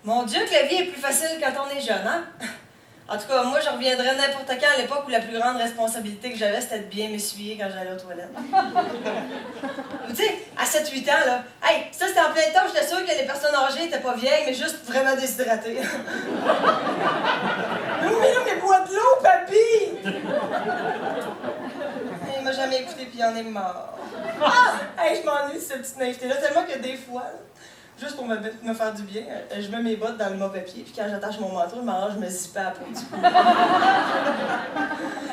Mon Dieu, que la vie est plus facile quand on est jeune, hein? En tout cas, moi, je reviendrais n'importe quand à l'époque où la plus grande responsabilité que j'avais, c'était de bien m'essuyer quand j'allais aux toilettes. Tu sais, à 7-8 ans, là, hey, ça, c'était en plein temps, j'étais sûre que les personnes âgées étaient pas vieilles, mais juste vraiment déshydratées. Mais là, mais bois de l'eau, papy! Il m'a jamais écouté, puis il en est mort. Ah! Hey, je m'ennuie de cette petite naïveté-là, tellement que des fois, là, juste pour me faire du bien, je mets mes bottes dans le mauvais pied, puis quand j'attache mon manteau, je m'arrange, je me zippe à la peau du cou.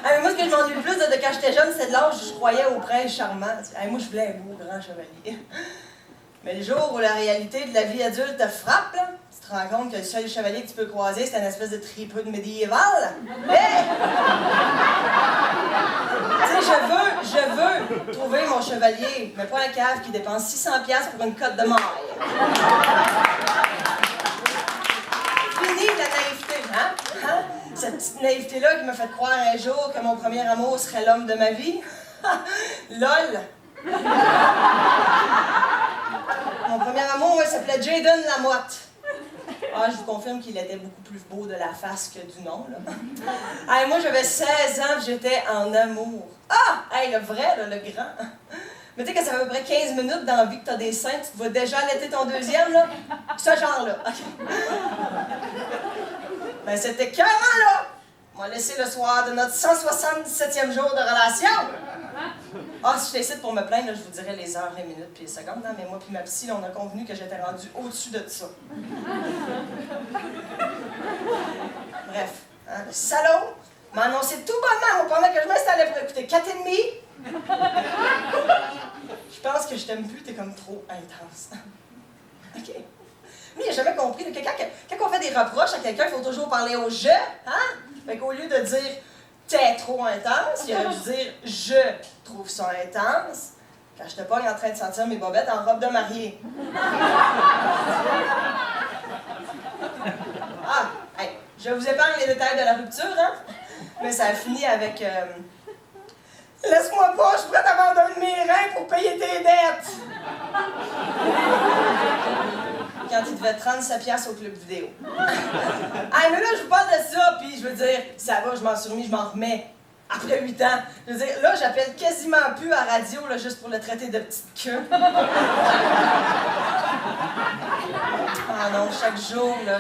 Mais moi, ce que je m'ennuie le plus de quand j'étais jeune, c'est de l'âge où je croyais au prince charmant. Moi, je voulais un beau grand chevalier. Mais le jour où la réalité de la vie adulte te frappe, là, tu te rends compte que le seul chevalier que tu peux croiser, c'est une espèce de tripeux de médiéval. Hey! Tu sais, je veux trouver mon chevalier, mais pas un cave qui dépense 600$ pour une cotte de maille. Fini la naïveté, hein? Cette petite naïveté-là qui m'a fait croire un jour que mon premier amour serait l'homme de ma vie. Lol! Mon premier amour, il s'appelait Jaden Lamotte. Ah, je vous confirme qu'il était beaucoup plus beau de la face que du nom, là. Hey, moi, j'avais 16 ans, j'étais en amour. Ah! Hey, le vrai, là, le grand. Mais tu sais, quand ça fait à peu près 15 minutes dans la vie que t'as des seins, tu te vois déjà allaiter ton deuxième, là. Ce genre-là. Okay. Ben, c'était carrément là! On m'a laissé le soir de notre 177e jour de relation. Ah, si j'étais ici pour me plaindre, là, je vous dirais les heures, les minutes puis les secondes, hein, mais moi puis ma psy, là, on a convenu que j'étais rendue au-dessus de ça. Bref, hein, le salaud m'a annoncé tout bonnement pendant que je m'installais pour écouter 4,5. Je pense que je t'aime plus, t'es comme trop intense. OK. Lui, il n'a jamais compris que quand on fait des reproches à quelqu'un, il faut toujours parler au « je », hein? Fait qu'au lieu de dire « t'es trop intense », il aurait dû dire « je trouve ça intense ». Quand je te pogne en train de sentir mes bobettes en robe de mariée. Ah, hey, je vous épargne les détails de la rupture, hein? Mais ça a fini avec laisse-moi pas, je suis prête à abandonner mes reins pour payer tes dettes. Quand il devait 37$ au club vidéo. Ah, mais là, je vous parle de ça, puis je veux dire, ça va, je m'en suis remis, je m'en remets. Après 8 ans, je veux dire, là, j'appelle quasiment plus à radio, là, juste pour le traiter de petite queue. Ah non, chaque jour, là,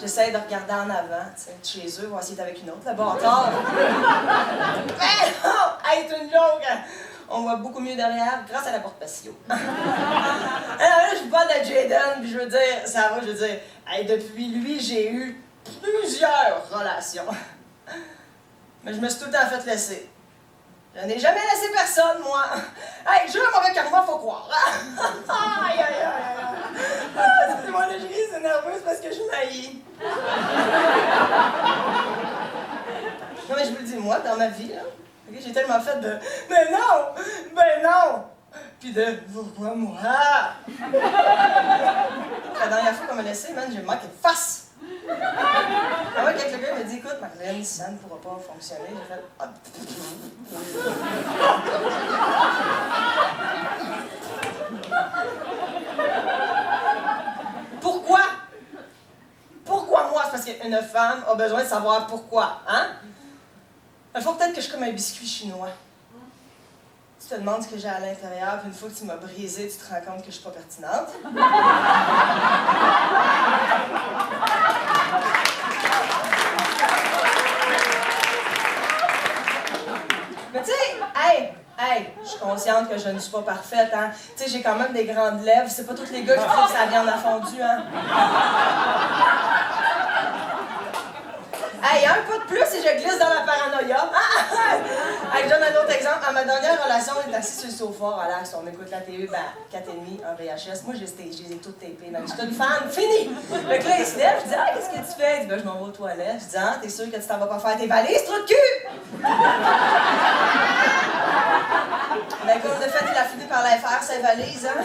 j'essaie de regarder en avant, tu sais, chez eux, voir s'il est avec une autre, le bâtard. Ben non! Hey, c'est une joke! On voit beaucoup mieux derrière grâce à la porte patio. Alors là, je vous parle de Jaden, puis je veux dire, ça va, je veux dire, hey, depuis lui, j'ai eu plusieurs relations. Mais je me suis tout le temps fait laisser. Je n'ai jamais laissé personne, moi. Hey, j'ai un mauvais karma, faut croire. Aïe, aïe, aïe, aïe. Ah, excusez-moi, là, je ris, c'est nerveux, c'est parce que je m'haïs. Non, mais je vous le dis, moi, dans ma vie, là, okay, j'ai tellement fait de « Mais non! Ben non! » Puis de « Pourquoi moi? » La dernière fois qu'on m'a laissé, man, j'ai manqué de face. Ah ouais, quand le gars m'a dit « Écoute, Marlène, ça ne pourra pas fonctionner. » J'ai fait « Ah. » Pourquoi? Pourquoi moi? C'est parce qu'une femme a besoin de savoir pourquoi, hein? Il faut peut-être que je comme un biscuit chinois. Tu te demandes ce que j'ai à l'intérieur, puis une fois que tu m'as brisé, tu te rends compte que je suis pas pertinente. Mais tu sais, hey, je suis consciente que je ne suis pas parfaite, hein. Tu sais, j'ai quand même des grandes lèvres, c'est pas tous les gars qui trouvent que ça viande à fondue, hein. Hey, un pas de plus et je glisse dans la paranoïa. Hey, je donne un autre exemple. À ma dernière relation, on est assis sur le sofa, relax, on écoute la TV, ben, 4,5 en VHS. Moi, je les ai toutes tapées, man. Je suis une fan, fini! Fait que là, il se lève, je dis, ah, qu'est-ce que tu fais? Il dit, ben, je m'en vais aux toilettes. Je dis, ah, t'es sûr que tu t'en vas pas faire tes valises, trou de cul? Ben, comme de fait, il a fini par les faire, ses valises, hein?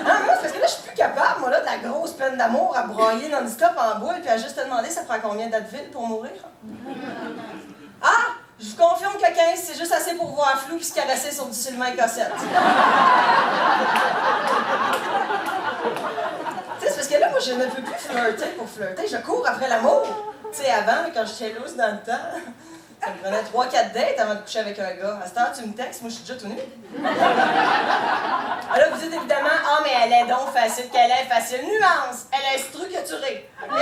Non, mais moi, c'est parce que là, je suis plus capable, moi, là, de la grosse peine d'amour à broyer non-stop en boule, puis à juste te demander, ça prend combien d'Advil pour mourir? Ah! Je vous confirme que 15, c'est juste assez pour voir flou puis se caresser sur du Sylvain Cossette. Tu sais, c'est parce que là, moi, je ne peux plus flirter. flirter, je cours après l'amour. Tu sais, avant, quand j'étais loose dans le temps, ça me prenait 3-4 dates avant de coucher avec un gars. À cette heure, tu me textes, moi je suis déjà tout nu. Alors vous dites évidemment, ah mais elle est donc facile, qu'elle est facile. Nuance, elle est structurée. OK?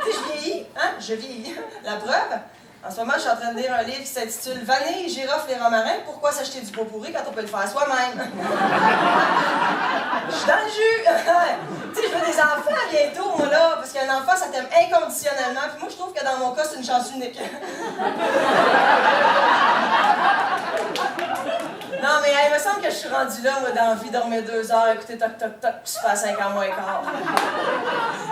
Tu sais, je vieillis, hein? Je vieillis. La preuve, en ce moment, je suis en train de lire un livre qui s'intitule Vanille, girofle et romarin, pourquoi s'acheter du pot pourri quand on peut le faire soi-même? Je suis dans le jus! Tu sais, je veux des enfants bientôt, moi, là, parce qu'un enfant, ça t'aime inconditionnellement, puis moi, je trouve que dans mon cas, c'est une chance unique. Non, mais il me semble que je suis rendue là, moi, dans la vie, dormir 2 heures, écouter toc toc toc, puis se faire 5 ans moins quart.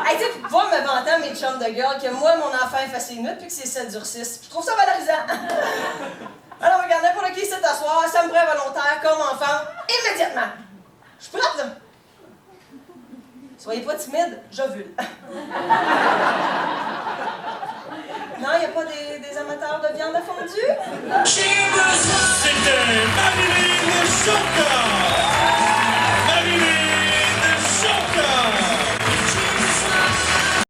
Hey, tu sais, pouvoir me vanter à mes chums de girl que moi, mon enfant, il fait ses nuits, puis que c'est 7 sur 6. Je trouve ça valorisant. Alors, regarde, n'importe qui ici t'asseoir, ça me prend volontaire, comme enfant, immédiatement. Je suis prête, là. Soyez pas timide, j'ovule. Non, il n'y a pas des amateurs de viande à fondue? C'était Marilyn Choca!